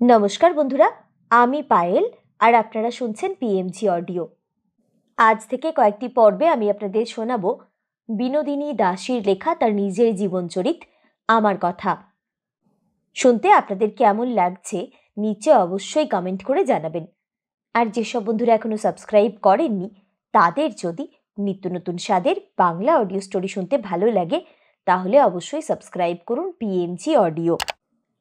নমস্কার বন্ধুরা, আমি পায়েল আর আপনারা শুনছেন পিএমজি অডিও। আজ থেকে কয়েকটি পর্বে আমি আপনাদের শোনাবো বিনোদিনী দাসীর লেখা তার নিজের জীবনচরিত আমার কথা। শুনতে আপনাদের কেমন লাগছে নিচে অবশ্যই কমেন্ট করে জানাবেন। আর যেসব বন্ধুরা এখনো সাবস্ক্রাইব করেননি তাদের যদি নিত্য নতুন স্বাদের বাংলা অডিও স্টোরি শুনতে ভালো লাগে তাহলে অবশ্যই সাবস্ক্রাইব করুন পিএমজি অডিও।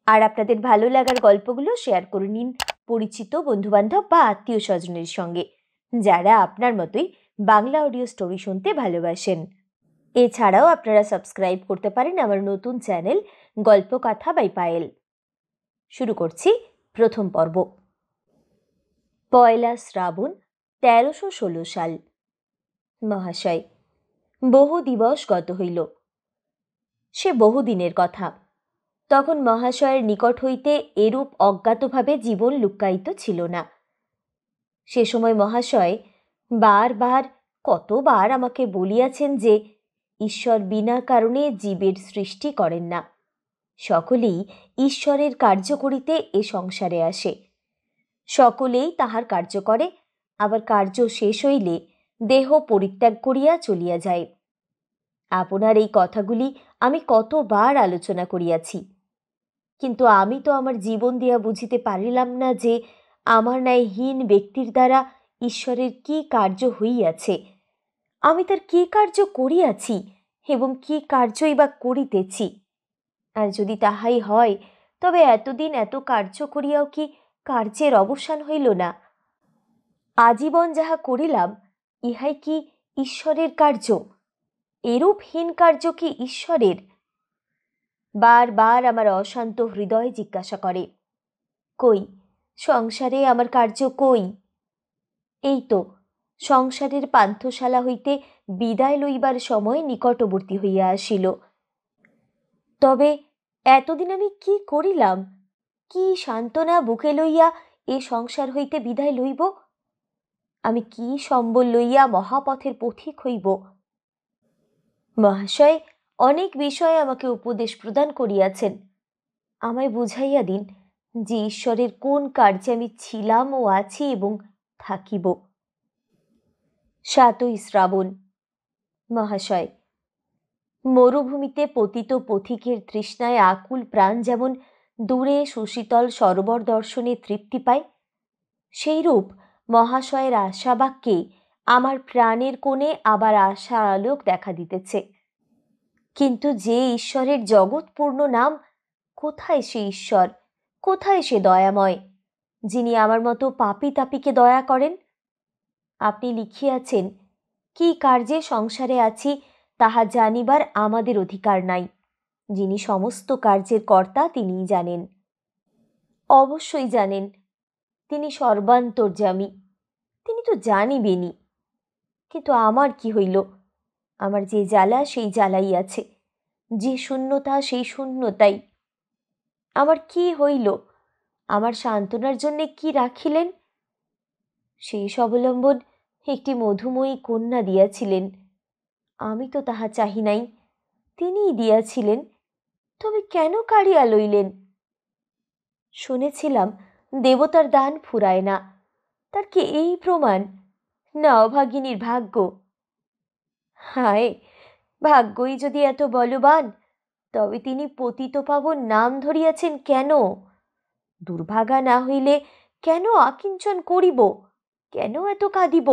আর আপনাদের ভালো লাগার গল্পগুলো শেয়ার করে নিন পরিচিত বন্ধুবান্ধব বা আত্মীয় স্বজনের সঙ্গে যারা আপনার মতোই বাংলা অডিও স্টোরি শুনতে ভালোবাসেন। এছাড়াও আপনারা সাবস্ক্রাইব করতে পারেন আমার নতুন চ্যানেল গল্পকথা বাই পায়েল। শুরু করছি প্রথম পর্ব। পয়লা শ্রাবণ ১৩১৬ সাল। মহাশয়, বহু দিবস গত হইল। সে বহুদিনের কথা। তখন মহাশয়ের নিকট হইতে এরূপ অজ্ঞাতভাবে জীবন লুক্কায়িত ছিল না। সে সময় মহাশয় বারবার কতবার আমাকে বলিয়াছেন যে ঈশ্বর বিনা কারণে জীবের সৃষ্টি করেন না, সকলেই ঈশ্বরের কার্য করিতে এ সংসারে আসে, সকলেই তাহার কার্য করে, আবার কার্য শেষ হইলে দেহ পরিত্যাগ করিয়া চলিয়া যায়। আপনার এই কথাগুলি আমি কতবার আলোচনা করিয়াছি, কিন্তু আমি তো আমার জীবন দিয়া বুঝিতে পারিলাম না যে আমার ন্যায় হীন ব্যক্তির দ্বারা ঈশ্বরের কি কার্য হইয়াছে, আমি তার কি কার্য করিয়াছি এবং কি কার্যই বা করিতেছি। আর যদি তাহাই হয় তবে এতদিন এত কার্য করিয়াও কি কার্যের অবসান হইল না? আজীবন যাহা করিলাম ইহাই কি ঈশ্বরের কার্য? এরূপ হীন কার্য কি ঈশ্বরের? বারবার আমার অশান্ত হৃদয় জিজ্ঞাসা করে, কই সংসারে আমার কার্য কই? এই তো সংসারের পান্থশালা হইতে বিদায় লইবার সময় নিকটবর্তী হইয়া আসিল। তবে এতদিন আমি কি করিলাম? কি সান্ত্বনা বুকে লইয়া এ সংসার হইতে বিদায় লইব? আমি কি সম্বল লইয়া মহাপথের পথিক হইব? মহাশয় অনেক বিষয়ে আমাকে উপদেশ প্রদান করিয়াছেন। আমায় বুঝাইয়া দিন যে ঈশ্বরের কোন কার্যে আমি ছিলাম ও আছি এবং থাকিব। ৭ই শ্রাবণ। মহাশয়, মরুভূমিতে পতিত পথিকের তৃষ্ণায় আকুল প্রাণ যেমন দূরে সুশীতল সরোবর দর্শনে তৃপ্তি পায়, সেইরূপ মহাশয়ের আশাবাক্যে আমার প্রাণের কোণে আবার আশার আলোক দেখা দিতেছে। কিন্তু যে ঈশ্বরের জগৎপূর্ণ নাম, কোথায় সে ঈশ্বর? কোথায় সে দয়াময়, যিনি আমার মতো পাপী তাপীকে দয়া করেন? আপনি লিখিয়াছেন, কি কার্যে সংসারে আছি তাহা জানিবার আমাদের অধিকার নাই, যিনি সমস্ত কার্যের কর্তা তিনিই জানেন। অবশ্যই জানেন, তিনি সর্বান্তর্যামী, তিনি তো জানিবেনই। কিন্তু আমার কি হইল? আমার যে জ্বালা সেই জ্বালাই আছে, যে শূন্যতা সেই শূন্যতাই। আমার কি হইল? আমার সান্ত্বনার জন্যে কি রাখিলেন? শেষ অবলম্বন একটি মধুময়ী কন্যা দিয়াছিলেন, আমি তো তাহা চাহি নাই, তিনিই দিয়াছিলেন, তবে কেন কাড়িয়া লইলেন? শুনেছিলাম দেবতার দান ফুরায় না, তার কি এই প্রমাণ? না অভাগিনীর ভাগ্য? হায়, ভাগ্যই যদি এত বলবান তবে তিনি পতিত পাবন নাম ধরিয়াছেন কেন? দুর্ভাগা না হইলে কেন আকিঞ্চন করিব? কেন এত কাঁদিব?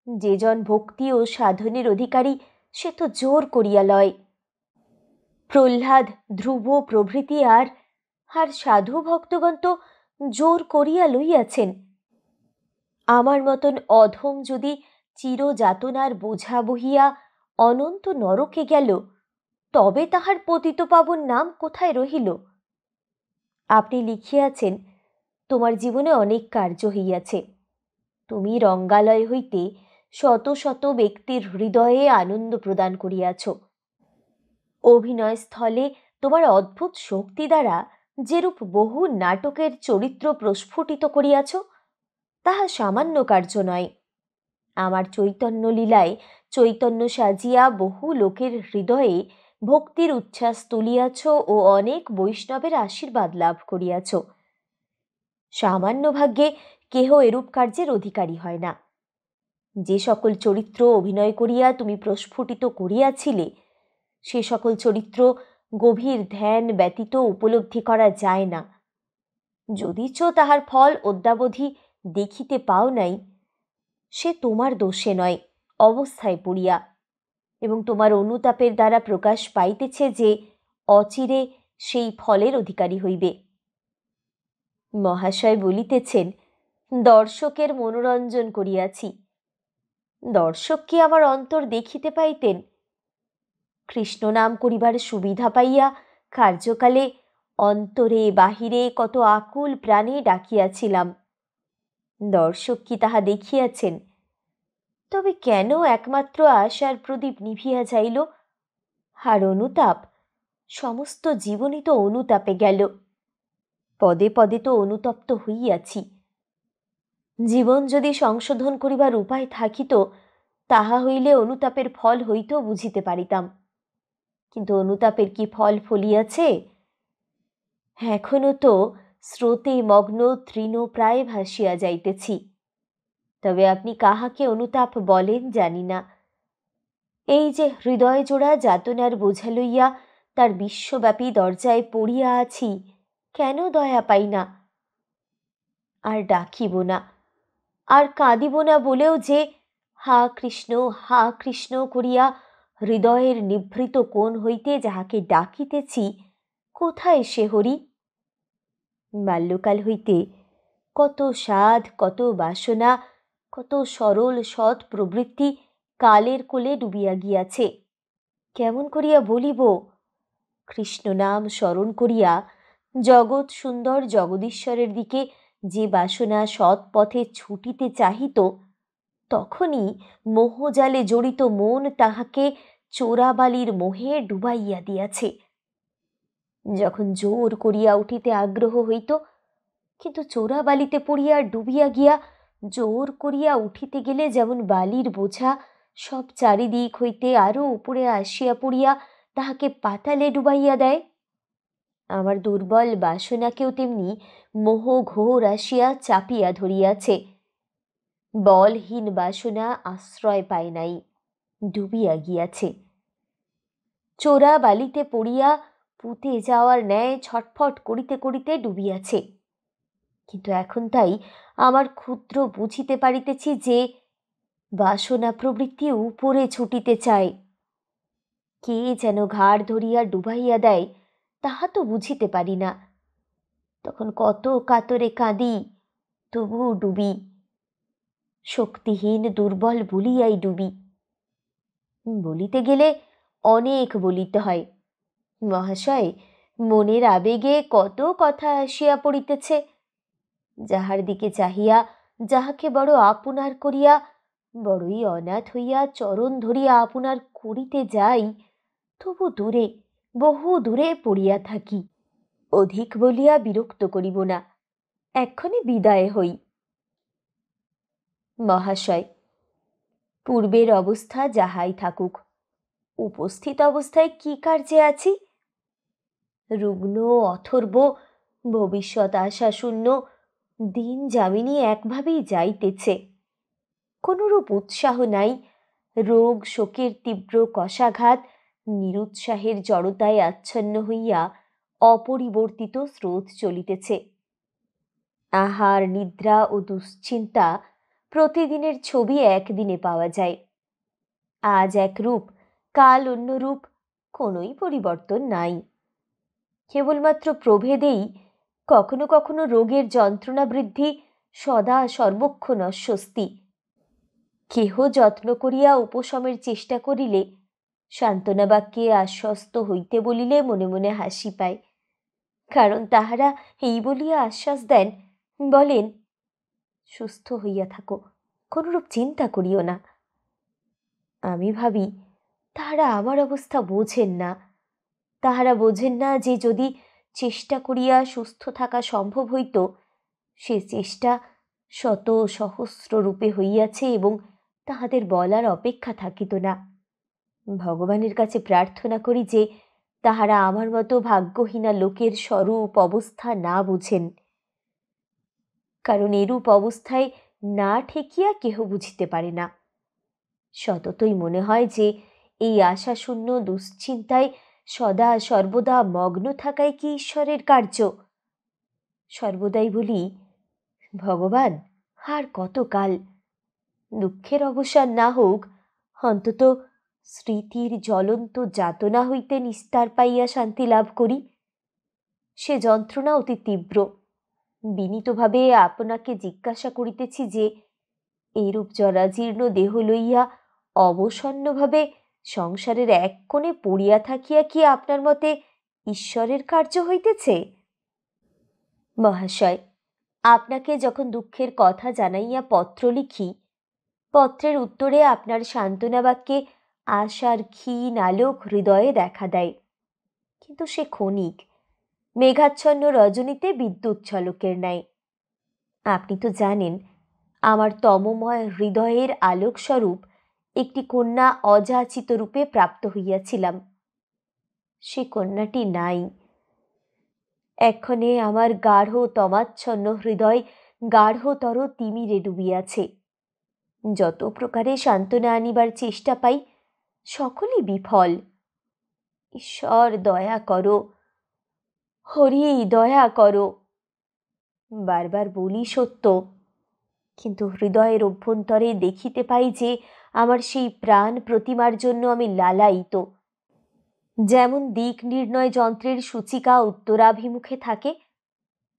যে জন ভক্তি ও সাধনের অধিকারী সে তো জোর করিয়া লয়। প্রহ্লাদ, ধ্রুব প্রভৃতি আর সাধু ভক্তগণ তো জোর করিয়া লইয়াছেন। আমার মতন অধম যদি চিরযাতনার বোঝা বহিয়া অনন্ত নরকে গেল, তবে তাহার পতিত পাবন নাম কোথায় রহিল? আপনি লিখিয়াছেন, তোমার জীবনে অনেক কার্য হইয়াছে, তুমি রঙ্গালয় হইতে শত শত ব্যক্তির হৃদয়ে আনন্দ প্রদান করিয়াছ। অভিনয় স্থলে তোমার অদ্ভুত শক্তি দ্বারা যেরূপ বহু নাটকের চরিত্র প্রস্ফুটিত করিয়াছ, তাহা সামান্য কার্য নয়। আমার চৈতন্য লীলায় চৈতন্য সাজিয়া বহু লোকের হৃদয়ে ভক্তির উচ্ছ্বাস তুলিয়াছ ও অনেক বৈষ্ণবের আশীর্বাদ লাভ করিয়াছ। সামান্য ভাগ্যে কেহ এরূপ কার্যের অধিকারী হয় না। যে সকল চরিত্র অভিনয় করিয়া তুমি প্রস্ফুটিত করিয়াছিলে, সে সকল চরিত্র গভীর ধ্যান ব্যতীত উপলব্ধি করা যায় না। যদিচ তাহার ফল অদ্যাবধি দেখিতে পাও নাই, সে তোমার দোষে নয়, অবস্থায় পড়িয়া, এবং তোমার অনুতাপের দ্বারা প্রকাশ পাইতেছে যে অচিরে সেই ফলের অধিকারী হইবে। মহাশয় বলিতেছেন, দর্শকের মনোরঞ্জন করিয়াছি। দর্শক কি আমার অন্তর দেখিতে পাইতেন? কৃষ্ণ নাম করিবার সুবিধা পাইয়া কার্যকালে অন্তরে বাহিরে কত আকুল প্রাণে ডাকিয়াছিলাম। দর্শক কি তাহা দেখিয়াছেন? তবে কেন একমাত্র আশার প্রদীপ নিভিয়া যাইল? আর অনুতাপ, সমস্ত জীবনই তো অনুতাপে গেল। পদে পদে তো অনুতপ্ত হইয়াছি। জীবন যদি সংশোধন করিবার উপায় থাকিত, তাহা হইলে অনুতাপের ফল হইতেও বুঝিতে পারিতাম। কিন্তু অনুতাপের কি ফল ফলিয়াছে? এখনো তো স্রোতে মগ্ন তৃণপ্রায় ভাসিয়া যাইতেছি। তবে আপনি কাহাকে অনুতাপ বলেন জানি না। এই যে হৃদয় জোড়া যাতনার বোঝা লইয়া তার বিশ্বব্যাপী দরজায় পড়িয়া আছি, কেন দয়া পাই না? আর ডাকিব না, আর কাঁদিব না বলেও যে হা কৃষ্ণ করিয়া হৃদয়ের নিভৃত কোণ হইতে যাহাকে ডাকিতেছি, কোথায় সে হরি? বাল্যকাল হইতে কত সাধ, কত বাসনা, কত সরল সৎ প্রবৃত্তি কালের কোলে ডুবিয়া গিয়াছে। কেমন করিয়া বলিব? কৃষ্ণ নাম স্মরণ করিয়া জগৎ সুন্দর জগদীশ্বরের দিকে যে বাসনা সৎ পথে ছুটিতে চাহিত, তখনই মোহজালে জড়িত মন তাহাকে চোরাবালির মোহে ডুবাইয়া দিয়াছে। যখন জোর করিয়া উঠিতে আগ্রহ হইত, কিন্তু চোরাবালিতে পড়িয়া ডুবিয়া গিয়া জোর করিয়া উঠিতে গেলে যেমন বালির বোঝা সব চারিদিক হইতে আরো উপরে আসিয়া পড়িয়া তাহাকে পাতালে ডুবাইয়া দেয়, আমার দুর্বল বাসনাকেও তেমনি মোহ ঘোর আসিয়া চাপিয়া ধরিয়াছে। বলহীন বাসনা আশ্রয় পায় নাই, ডুবিয়া গিয়াছে। চোরা বালিতে পড়িয়া পুঁতে যাওয়ার ন্যায় ছটফট করিতে করিতে ডুবিয়াছে। কিন্তু এখন তাই আমার ক্ষুদ্র বুঝিতে পারিতেছি যে বাসনা প্রবৃত্তি উপরে ছুটিতে চায়। কে যেন ঘাড় ধরিয়া ডুবাইয়া দেয়, তাহা তো বুঝিতে পারি না। তখন কত কাতরে কাঁদি, তবু ডুবি। শক্তিহীন দুর্বল বলিয়াই ডুবি। বলিতে গেলে অনেক বলিতে হয়। মহাশয়, মনের আবেগে কত কথা আসিয়া পড়িতেছে। যাহার দিকে চাহিয়া যাহাকে বড় আপনার করিয়া, বড়ই অনাথ হইয়া চরণ ধরিয়া আপনার করিতে যাই, তবু দূরে, বহু দূরে পড়িয়া থাকি। অধিক বলিয়া বিরক্ত করিব না, এক্ষণে বিদায় হই। মহাশয়, পূর্বের অবস্থা যাহাই থাকুক, উপস্থিত অবস্থায় কি কার্যে আছি? রুগ্ন অথর্ব, ভবিষ্যৎ আশা শূন্য, দিন যামিনী একভাবেই যাইতেছে। কোনরূপ উৎসাহ নাই। রোগ শোকের তীব্র কষাঘাত নিরুৎসাহের জড়তায় আচ্ছন্ন হইয়া অপরিবর্তিত স্রোত চলিতেছে। আহার, নিদ্রা ও দুশ্চিন্তা প্রতিদিনের ছবি একদিনে পাওয়া যায়। আজ এক রূপ, কাল অন্য রূপ, কোনোই পরিবর্তন নাই। কেবলমাত্র প্রভেদেই কখনো কখনো রোগের যন্ত্রণা বৃদ্ধি, সদা সর্বক্ষণ অস্বস্তি। কেহ যত্ন করিয়া উপশমের চেষ্টা করিলে, সান্ত্বনা বাক্যে আশ্বস্ত হইতে বলিলে মনে মনে হাসি পায়। কারণ তাহারা এই বলিয়া আশ্বাস দেন, বলেন, সুস্থ হইয়া থাকো, কোনরূপ চিন্তা করিও না। আমি ভাবি, তাহারা আমার অবস্থা বোঝেন না। তাহারা বোঝেন না যে যদি চেষ্টা করিয়া সুস্থ থাকা সম্ভব হইত, সে চেষ্টা শত সহস্র রূপে হইয়াছে এবং তাহাদের বলার অপেক্ষা থাকিত না। ভগবানের কাছে প্রার্থনা করি যে তাহারা আমার মতো ভাগ্যহীনা লোকের স্বরূপ অবস্থা না বুঝেন। কারণ এরূপ অবস্থায় না ঠেকিয়া কেহ বুঝিতে পারে না। সততই মনে হয় যে এই আশাশূন্য দুশ্চিন্তায় সদা সর্বদা মগ্ন থাকাই কি ঈশ্বরের কার্য? সর্বদাই বলি, ভগবান, আর কতকাল? দুঃখের অবসান না হোক, অন্তত স্মৃতির জ্বলন্ত যাতনা হইতে নিস্তার পাইয়া শান্তি লাভ করি। সে যন্ত্রণা অতি তীব্র। বিনীতভাবে আপনাকে জিজ্ঞাসা করিতেছি যে এইরূপ জরাজীর্ণ দেহ লইয়া অবসন্নভাবে সংসারের এক কোণে পড়িয়া থাকিয়া কি আপনার মতে ঈশ্বরের কার্য হইতেছে? মহাশয়, আপনাকে যখন দুঃখের কথা জানাইয়া পত্র লিখি, পত্রের উত্তরে আপনার সান্ত্বনা বাক্যে আশার ক্ষীণ আলোক হৃদয়ে দেখা দেয়, কিন্তু সে ক্ষণিক, মেঘাচ্ছন্ন রজনীতে বিদ্যুৎ ঝলকের ন্যায়। আপনি তো জানেন, আমার তমময় হৃদয়ের আলোকস্বরূপ একটি কন্যা অযাচিত রূপে প্রাপ্ত হইয়াছিলাম। সে কন্যাটি নাই। এক্ষণে আমার গাঢ় তমাচ্ছন্ন হৃদয় গাঢ়তর তিমিরে ডুবিয়াছে। যত প্রকারে সান্ত্বনা আনিবার চেষ্টা পাই, সকলই বিফল। ঈশ্বর দয়া করো, হরি দয়া করো। বারবার বলি সত্য, কিন্তু হৃদয়ের অভ্যন্তরে দেখিতে পাই যে আমার সেই প্রাণ প্রতিমার জন্য আমি লালায়িত। যেমন দিক নির্ণয় যন্ত্রের সূচিকা উত্তরাভিমুখে থাকে,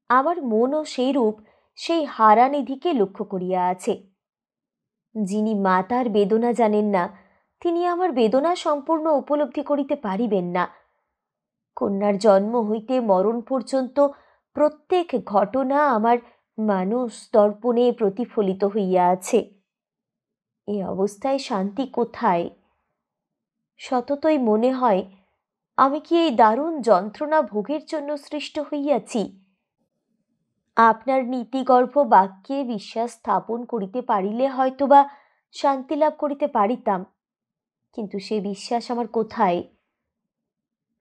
আমার মনও সেইরূপ সেই হারানিধিকে লক্ষ্য করিয়া আছে। যিনি মাতার বেদনা জানেন না, তিনি আমার বেদনা সম্পূর্ণ উপলব্ধি করিতে পারিবেন না। কন্যার জন্ম হইতে মরণ পর্যন্ত প্রত্যেক ঘটনা আমার মানস দর্পণে প্রতিফলিত হইয়া আছে। এ অবস্থায় শান্তি কোথায়? সততই মনে হয়, আমি কি এই দারুণ যন্ত্রণা ভোগের জন্য সৃষ্ট হইয়াছি? আপনার নীতিগর্ভ বাক্যে বিশ্বাস স্থাপন করিতে পারিলে হয়তোবা শান্তি লাভ করিতে পারিতাম, কিন্তু সে বিশ্বাস আমার কোথায়?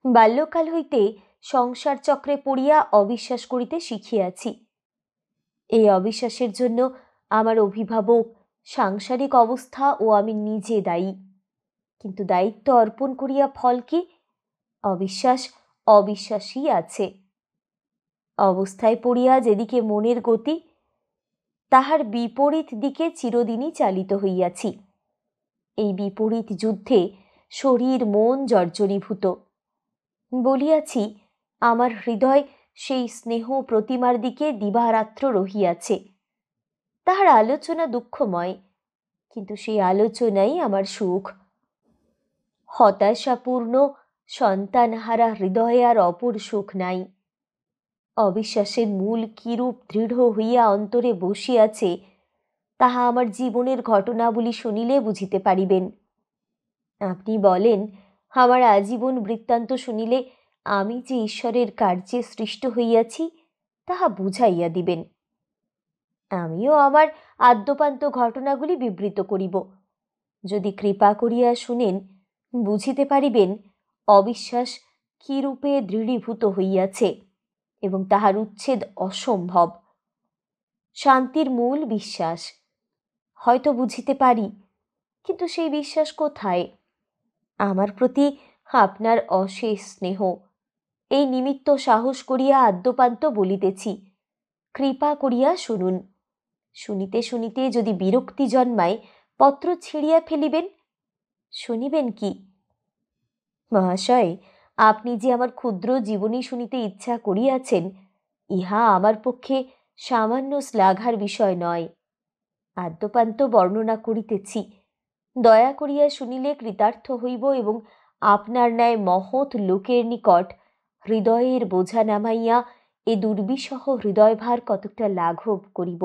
বাল্যকাল হইতে সংসার চক্রে পড়িয়া অবিশ্বাস করিতে শিখিয়াছি। এই অবিশ্বাসের জন্য আমার অভিভাবক, সাংসারিক অবস্থা ও আমি নিজে দায়ী। কিন্তু দায়িত্ব অর্পণ করিয়া ফল কি? অবিশ্বাস অবিশ্বাসই আছে। অবস্থায় পড়িয়া যেদিকে মনের গতি, তাহার বিপরীত দিকে চিরদিনই চালিত হইয়াছি। এই বিপরীত যুদ্ধে শরীর মন জর্জরীভূত। বলিয়াছি, আমার হৃদয় সেই স্নেহ প্রতিমার দিকে দিবারাত্র রহিয়াছে। তাহার আলোচনা দুঃখময়, কিন্তু সেই আলোচনাই আমার সুখ। হতাশাপূর্ণ সন্তানহারা হৃদয়ে আর অপর সুখ নাই। অবিশ্বাসের মূল কিরূপ দৃঢ় হইয়া অন্তরে বসিয়াছে, তাহা আমার জীবনের ঘটনাবলী শুনিলে বুঝিতে পারিবেন। আপনি বলেন, আমার আজীবন বৃত্তান্ত শুনিলে আমি যে ঈশ্বরের কার্যে সৃষ্ট হইয়াছি তাহা বুঝাইয়া দিবেন। আমিও আমার আদ্যোপান্ত ঘটনাগুলি বিবৃত করিব। যদি কৃপা করিয়া শুনেন, বুঝিতে পারিবেন অবিশ্বাস কিরূপে দৃঢ়ীভূত হইয়াছে এবং তাহার উচ্ছেদ অসম্ভব। শান্তির মূল বিশ্বাস। হয়তো বুঝিতে পারি, কিন্তু সেই বিশ্বাস কোথায়? আমার প্রতি আপনার অশেষ স্নেহ, এই নিমিত্ত সাহস করিয়া আদ্যোপান্ত বলিতেছি, কৃপা করিয়া শুনুন। শুনিতে শুনিতে যদি বিরক্তি জন্মায়, পত্র ছিঁড়িয়া ফেলিবেন। শুনিবেন কি? মহাশয়, আপনি যে আমার ক্ষুদ্র জীবনী শুনিতে ইচ্ছা করিয়াছেন, ইহা আমার পক্ষে সামান্য শ্লাঘার বিষয় নয়। আদ্যোপান্ত বর্ণনা করিতেছি, দয়া করিয়া শুনিলে কৃতার্থ হইব এবং আপনার ন্যায় মহৎ লোকের নিকট হৃদয়ের বোঝা নামাইয়া এ দুর্বিষহ হৃদয়ভার কতকটা লাঘব করিব।